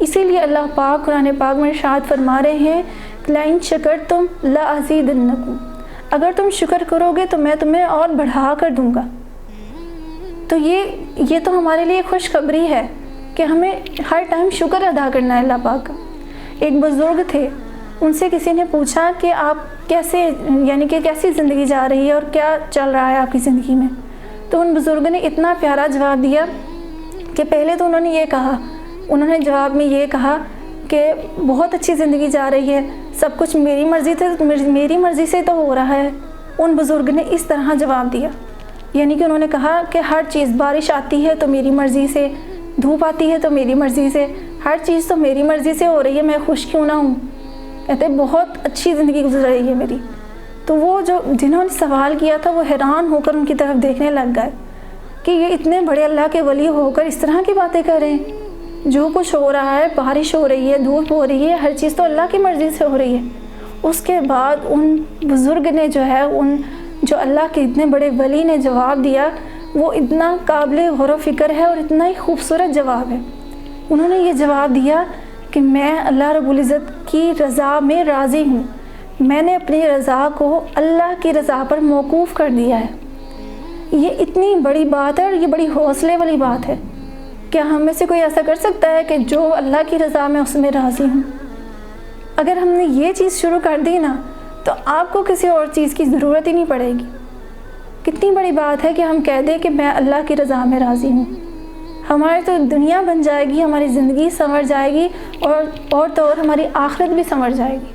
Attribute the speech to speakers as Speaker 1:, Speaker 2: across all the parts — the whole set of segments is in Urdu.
Speaker 1: اسی لیے اللہ پاک قرآن پاک میں ارشاد فرما رہے ہیں لَإِن شَكَرْتُمْ لَأَزِيدَنَّكُمْ، اگر تم شکر کرو گے تو میں تمہیں اور بڑھا کر دوں گا۔ تو یہ تو ہمارے لیے خوشخبری ہے کہ ہمیں ہر ٹائم شکر ادا کرنا ہے اللہ پاک کا۔ ایک بزرگ تھے، ان سے کسی نے پوچھا کہ آپ کیسی زندگی جا رہی ہے اور کیا چل رہا ہے آپ کی زندگی میں؟ تو ان بزرگوں نے اتنا پیارا جواب دیا کہ پہلے تو انہوں نے جواب میں یہ کہا کہ بہت اچھی زندگی جا رہی ہے، سب کچھ میری مرضی سے تو ہو رہا ہے۔ ان بزرگ نے اس طرح جواب دیا، یعنی کہ انہوں نے کہا کہ ہر چیز، بارش آتی ہے تو میری مرضی سے، دھوپ آتی ہے تو میری مرضی سے، ہر چیز تو میری مرضی سے ہو رہی ہے، میں خوش کیوں نہ ہوں؟ کہتے بہت اچھی زندگی گزر رہی ہے میری۔ تو وہ جنہوں نے سوال کیا تھا وہ حیران ہو کر ان کی طرف دیکھنے لگ گئے کہ یہ اتنے بڑے اللہ کے ولی ہو کر اس طرح کی باتیں کر رہے ہیں۔ جو کچھ ہو رہا ہے، بارش ہو رہی ہے، دھوپ ہو رہی ہے، ہر چیز تو اللہ کی مرضی سے ہو رہی ہے۔ اس کے بعد ان بزرگ نے جو اللہ کے اتنے بڑے ولی نے جواب دیا، وہ اتنا قابل غور و فکر ہے اور اتنا ہی خوبصورت جواب ہے۔ انہوں نے یہ جواب دیا کہ میں اللہ رب العزت کی رضا میں راضی ہوں، میں نے اپنی رضا کو اللہ کی رضا پر موقوف کر دیا ہے۔ یہ اتنی بڑی بات ہے اور یہ بڑی حوصلے والی بات ہے۔ کیا ہم میں سے کوئی ایسا کر سکتا ہے کہ جو اللہ کی رضا میں اس میں راضی ہوں؟ اگر ہم نے یہ چیز شروع کر دی نا تو آپ کو کسی اور چیز کی ضرورت ہی نہیں پڑے گی۔ کتنی بڑی بات ہے کہ ہم کہہ دیں کہ میں اللہ کی رضا میں راضی ہوں۔ ہماری تو دنیا بن جائے گی، ہماری زندگی سنور جائے گی اور تو اور ہماری آخرت بھی سنور جائے گی۔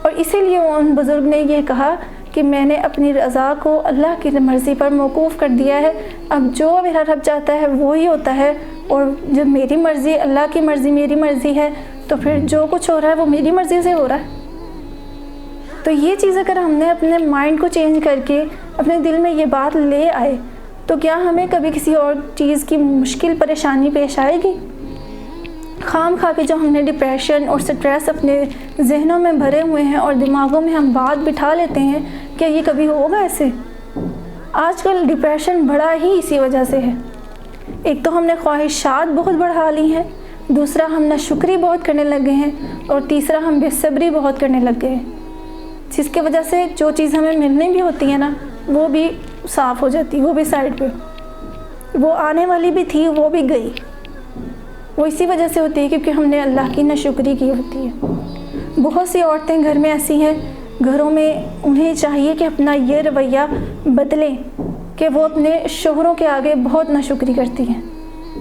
Speaker 1: اور اسی لیے ان بزرگ نے یہ کہا کہ میں نے اپنی رضا کو اللہ کی مرضی پر موقوف کر دیا ہے، اب جو میرا رب چاہتا ہے وہی ہوتا ہے، اور جب میری مرضی، اللہ کی مرضی میری مرضی ہے، تو پھر جو کچھ ہو رہا ہے وہ میری مرضی سے ہو رہا ہے۔ تو یہ چیز اگر ہم نے اپنے مائنڈ کو چینج کر کے اپنے دل میں یہ بات لے آئے تو کیا ہمیں کبھی کسی اور چیز کی مشکل پریشانی پیش آئے گی؟ خام خواہ کے جو ہم نے ڈپریشن اور سٹریس اپنے ذہنوں میں بھرے ہوئے ہیں اور دماغوں میں ہم بات بٹھا لیتے ہیں، کیا یہ کبھی ہوگا ایسے؟ آج کل ڈپریشن بڑا ہی اسی وجہ سے ہے۔ ایک تو ہم نے خواہشات بہت بڑھا لی ہیں، دوسرا ہم ناشکری بہت کرنے لگے ہیں، اور تیسرا ہم بے صبری بہت کرنے لگ گئے ہیں، جس کی وجہ سے جو چیز ہمیں ملنی بھی ہوتی ہے نا وہ بھی صاف ہو جاتی، وہ بھی سائڈ پہ، وہ آنے والی بھی تھی وہ بھی گئی۔ وہ اسی وجہ سے ہوتی ہے کیونکہ ہم نے اللہ کی ناشکری کی ہوتی ہے۔ بہت سی عورتیں گھر میں ایسی ہیں، گھروں میں انہیں چاہیے کہ اپنا یہ رویہ بدلیں کہ وہ اپنے شوہروں کے آگے بہت ناشکری کرتی ہیں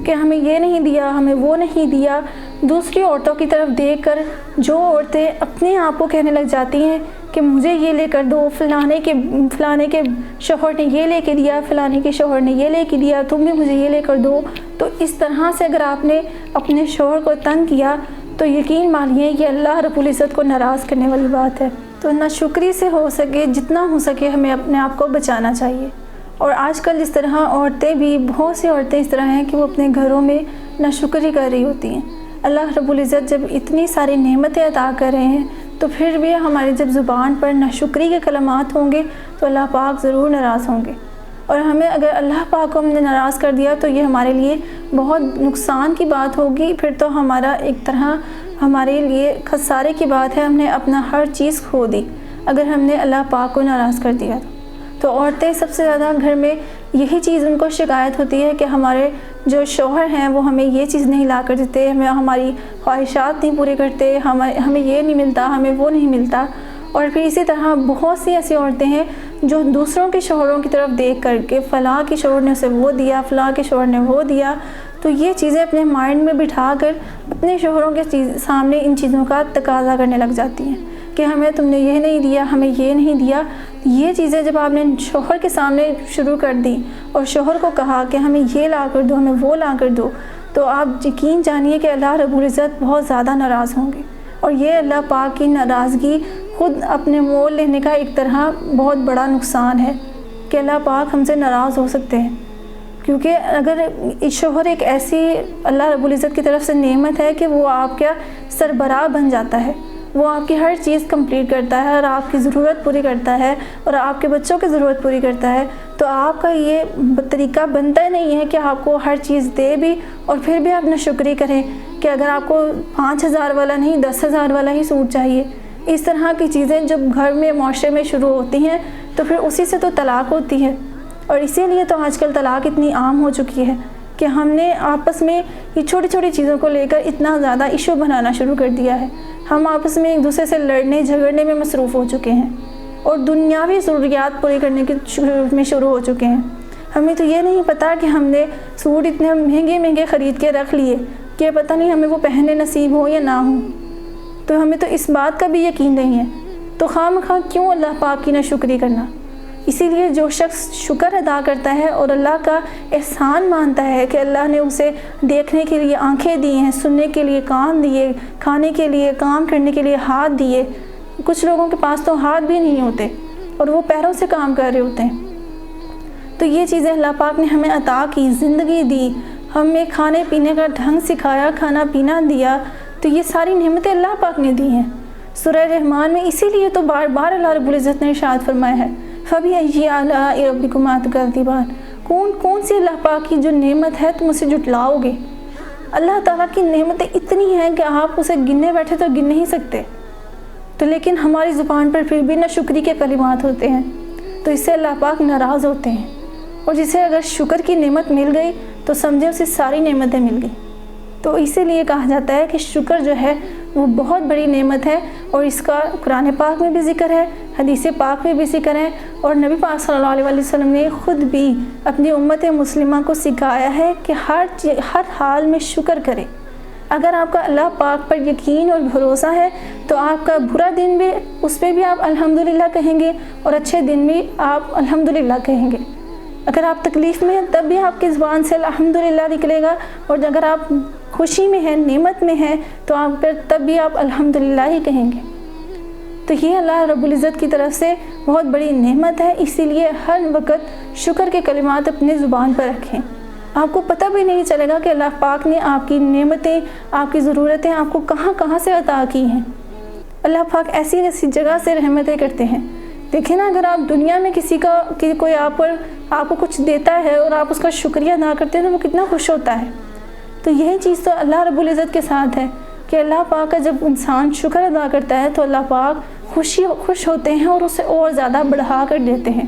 Speaker 1: کہ ہمیں یہ نہیں دیا، ہمیں وہ نہیں دیا۔ دوسری عورتوں کی طرف دیکھ کر جو عورتیں اپنے آپ کو کہنے لگ جاتی ہیں کہ مجھے یہ لے کر دو، فلانے کے شوہر نے یہ لے کے دیا، فلانے کے شوہر نے یہ لے کے دیا، تم بھی مجھے یہ لے کر دو۔ تو اس طرح سے اگر آپ نے اپنے شوہر کو تنگ کیا تو یقین مانیے یہ اللہ رب العزت کو ناراض کرنے والی بات ہے۔ تو ناشکری سے ہو سکے جتنا ہو سکے ہمیں اپنے آپ کو بچانا چاہیے۔ اور آج کل جس طرح عورتیں بھی، بہت سی عورتیں اس طرح ہیں کہ وہ اپنے گھروں میں ناشکری کر رہی ہوتی ہیں۔ اللہ رب العزت جب اتنی ساری نعمتیں عطا کر رہے ہیں تو پھر بھی ہماری جب زبان پر ناشکری کے کلمات ہوں گے تو اللہ پاک ضرور ناراض ہوں گے، اور ہمیں اگر اللہ پاک کو ہم نے ناراض کر دیا تو یہ ہمارے لیے بہت نقصان کی بات ہوگی۔ پھر تو ہمارا ایک طرح ہمارے لیے خسارے کی بات ہے، ہم نے اپنا ہر چیز کھو دی اگر ہم نے اللہ پاک کو ناراض کر دیا تو عورتیں سب سے زیادہ گھر میں یہی چیز ان کو شکایت ہوتی ہے کہ ہمارے جو شوہر ہیں وہ ہمیں یہ چیز نہیں لا کر دیتے، ہماری خواہشات نہیں پورے کرتے، ہمیں یہ نہیں ملتا، ہمیں وہ نہیں ملتا۔ اور پھر اسی طرح بہت سی ایسی عورتیں ہیں جو دوسروں کے شوہروں کی طرف دیکھ کر کے فلاں کے شوہر نے اسے وہ دیا، فلاں کے شوہر نے وہ دیا، تو یہ چیزیں اپنے مائنڈ میں بٹھا کر اپنے شوہروں کے سامنے ان چیزوں کا تقاضا کرنے لگ جاتی ہیں کہ ہمیں تم نے یہ نہیں دیا، ہمیں یہ نہیں دیا۔ یہ چیزیں جب آپ نے شوہر کے سامنے شروع کر دی اور شوہر کو کہا کہ ہمیں یہ لا کر دو، ہمیں وہ لا کر دو، تو آپ یقین جانیے کہ اللہ رب العزت بہت زیادہ ناراض ہوں گے۔ اور یہ اللہ پاک کی ناراضگی خود اپنے مول لینے کا ایک طرح بہت بڑا نقصان ہے کہ اللہ پاک ہم سے ناراض ہو سکتے ہیں، کیونکہ اگر شوہر ایک ایسی اللہ رب العزت کی طرف سے نعمت ہے کہ وہ آپ کا سربراہ بن جاتا ہے، وہ آپ کی ہر چیز کمپلیٹ کرتا ہے اور آپ کی ضرورت پوری کرتا ہے اور آپ کے بچوں کی ضرورت پوری کرتا ہے، تو آپ کا یہ طریقہ بنتا ہی نہیں ہے کہ آپ کو ہر چیز دے بھی اور پھر بھی آپ ناشکری کریں کہ اگر آپ کو 5,000 والا نہیں 10,000 والا ہی سوٹ چاہیے۔ اس طرح کی چیزیں جب گھر میں معاشرے میں شروع ہوتی ہیں تو پھر اسی سے تو طلاق ہوتی ہے، اور اسی لیے تو آج کل طلاق اتنی عام ہو چکی ہے کہ ہم نے آپس میں یہ چھوٹی چھوٹی چیزوں کو لے کر اتنا زیادہ ایشو بنانا شروع کر دیا ہے۔ ہم آپس میں ایک دوسرے سے لڑنے جھگڑنے میں مصروف ہو چکے ہیں اور دنیاوی ضروریات پوری کرنے کے میں شروع ہو چکے ہیں۔ ہمیں تو یہ نہیں پتہ کہ ہم نے سوٹ اتنے مہنگے مہنگے خرید کے رکھ لیے کہ پتہ نہیں ہمیں وہ پہننے نصیب ہو یا نہ ہو، تو ہمیں تو اس بات کا بھی یقین نہیں ہے، تو خواہ مخواہ کیوں اللہ پاک کی ناشکری کرنا۔ اسی لیے جو شخص شکر ادا کرتا ہے اور اللہ کا احسان مانتا ہے کہ اللہ نے اسے دیکھنے کے لیے آنکھیں دی ہیں، سننے کے لیے کان دیے، کھانے کے لیے کام کرنے کے لیے ہاتھ دیے، کچھ لوگوں کے پاس تو ہاتھ بھی نہیں ہوتے اور وہ پیروں سے کام کر رہے ہوتے ہیں، تو یہ چیزیں اللہ پاک نے ہمیں عطا کی، زندگی دی، ہمیں کھانے پینے کا ڈھنگ سکھایا، کھانا پینا دیا، تو یہ ساری نعمتیں اللہ پاک نے دی ہیں۔ سورہ رحمان میں اسی لیے تو بار بار اللہ رب العزت نے ارشاد فرمایا ہے فَبِأَيِّ آلَاءِ رَبِّكُمَا تُكَذِّبَانِ، کون سی اللہ پاک کی جو نعمت ہے تم اسے جھٹلاؤ گے۔ اللہ تعالیٰ کی نعمتیں اتنی ہیں کہ آپ اسے گننے بیٹھے تو گن نہیں سکتے، تو لیکن ہماری زبان پر پھر بھی ناشکری کے کلمات ہوتے ہیں، تو اس سے اللہ پاک ناراض ہوتے ہیں، اور جسے اگر شکر کی نعمت مل گئی تو سمجھے اسے ساری نعمتیں مل گئی۔ تو اسی لیے کہا جاتا ہے کہ شکر جو ہے وہ بہت بڑی نعمت ہے، اور اس کا قرآن پاک میں بھی ذکر ہے، حدیث پاک میں بھی ذکر ہے، اور نبی پاک صلی اللہ علیہ وسلم نے خود بھی اپنی امت مسلمہ کو سکھایا ہے کہ ہر حال میں شکر کرے۔ اگر آپ کا اللہ پاک پر یقین اور بھروسہ ہے تو آپ کا برا دن بھی اس پہ بھی آپ الحمدللہ کہیں گے، اور اچھے دن بھی آپ الحمدللہ کہیں گے۔ اگر آپ تکلیف میں ہیں تب بھی آپ کی زبان سے الحمدللہ نکلے گا، اور اگر آپ خوشی میں ہیں، نعمت میں ہیں، تو آپ پھر تب بھی آپ الحمدللہ ہی کہیں گے۔ تو یہ اللہ رب العزت کی طرف سے بہت بڑی نعمت ہے، اسی لیے ہر وقت شکر کے کلمات اپنے زبان پر رکھیں۔ آپ کو پتہ بھی نہیں چلے گا کہ اللہ پاک نے آپ کی نعمتیں، آپ کی ضرورتیں آپ کو کہاں کہاں سے عطا کی ہیں۔ اللہ پاک ایسی ایسی جگہ سے رحمتیں کرتے ہیں۔ دیکھیں نا، اگر آپ دنیا میں کوئی آپ کو کچھ دیتا ہے اور آپ اس کا شکریہ ادا کرتے ہیں تو وہ کتنا خوش ہوتا ہے۔ تو یہی چیز تو اللہ رب العزت کے ساتھ ہے کہ اللہ پاک کا جب انسان شکر ادا کرتا ہے تو اللہ پاک خوش ہوتے ہیں اور اسے اور زیادہ بڑھا کر دیتے ہیں۔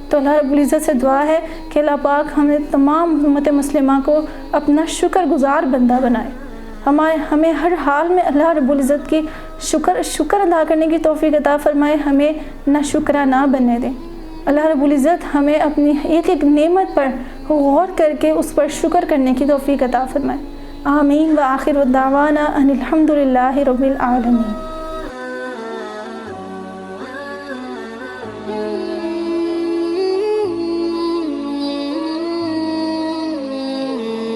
Speaker 1: تو اللہ رب العزت سے دعا ہے کہ اللہ پاک ہمیں تمام امت مسلمہ کو اپنا شکر گزار بندہ بنائے، ہمیں ہر حال میں اللہ رب العزت کی شکر ادا کرنے کی توفیق عطا فرمائے، ہمیں نہ شکرہ نہ بننے دیں۔ اللہ رب العزت ہمیں اپنی ایک ایک نعمت پر غور کر کے اس پر شکر کرنے کی توفیق عطا فرمائے۔ آمین وآخر دعوانا ان الحمدللہ رب العالمین۔